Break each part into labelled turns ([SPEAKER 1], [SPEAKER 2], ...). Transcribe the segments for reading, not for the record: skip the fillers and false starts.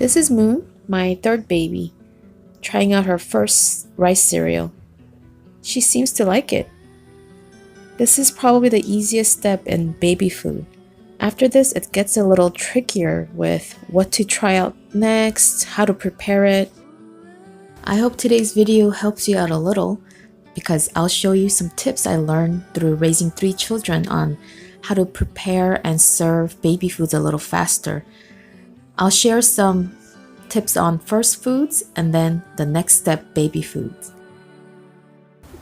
[SPEAKER 1] This is Moon, my third baby, trying out her first rice cereal. She seems to like it. This is probably the easiest step in baby food. After this, it gets a little trickier with what to try out next, how to prepare it. I hope today's video helps you out a little because I'll show you some tips I learned through raising 3 children on how to prepare and serve baby foods a little faster. I'll share some tips on first foods and then the next step, baby foods.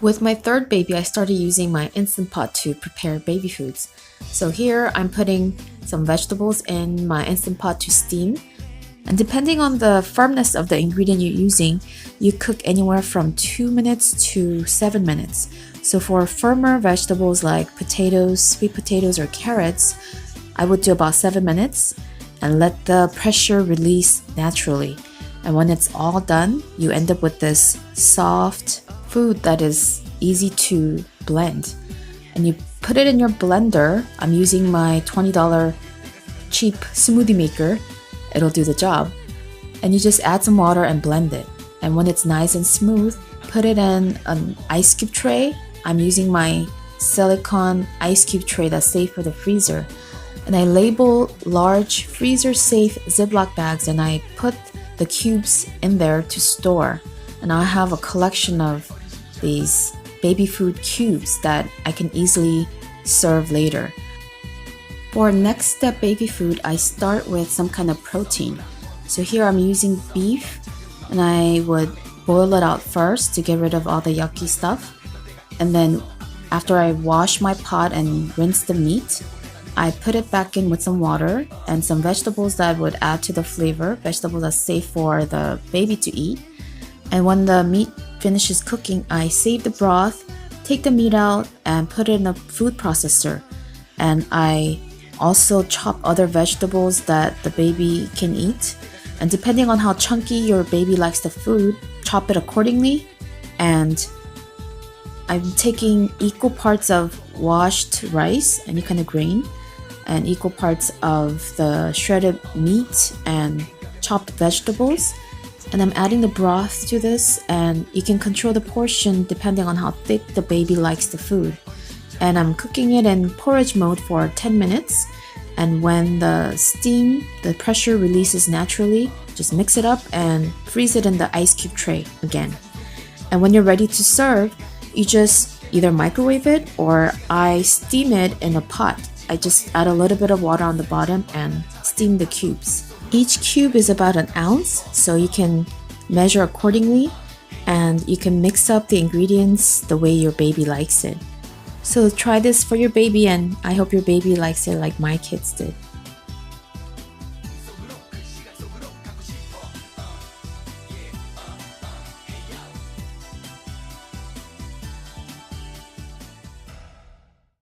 [SPEAKER 1] With my third baby, I started using my Instant Pot to prepare baby foods. So here I'm putting some vegetables in my Instant Pot to steam. And depending on the firmness of the ingredient you're using, you cook anywhere from 2 minutes to 7 minutes. So for firmer vegetables like potatoes, sweet potatoes, or carrots, I would do about 7 minutes and let the pressure release naturally. And when it's all done, you end up with this soft food that is easy to blend. And you put it in your blender. I'm using my $20 cheap smoothie maker. It'll do the job. And you just add some water and blend it. And when it's nice and smooth, put it in an ice cube tray. I'm using my silicone ice cube tray that's safe for the freezer. And I label large freezer-safe Ziploc bags and I put the cubes in there to store. And I have a collection of these baby food cubes that I can easily serve later. For next step baby food, I start with some kind of protein. So here I'm using beef and I would boil it out first to get rid of all the yucky stuff. And then after I wash my pot and rinse the meat, I put it back in with some water and some vegetables that would add to the flavor, vegetables that's safe for the baby to eat. And when the meat finishes cooking, I save the broth, take the meat out, and put it in a food processor. And I also chop other vegetables that the baby can eat. And depending on how chunky your baby likes the food, chop it accordingly. And I'm taking equal parts of washed rice, any kind of grain, and equal parts of the shredded meat and chopped vegetables. And I'm adding the broth to this, and you can control the portion depending on how thick the baby likes the food. And I'm cooking it in porridge mode for 10 minutes. And when the steam, the pressure releases naturally, just mix it up and freeze it in the ice cube tray again. And when you're ready to serve, you just either microwave it or I steam it in a pot. I just add a little bit of water on the bottom and steam the cubes. Each cube is about an ounce, so you can measure accordingly and you can mix up the ingredients the way your baby likes it. So try this for your baby and I hope your baby likes it like my kids did.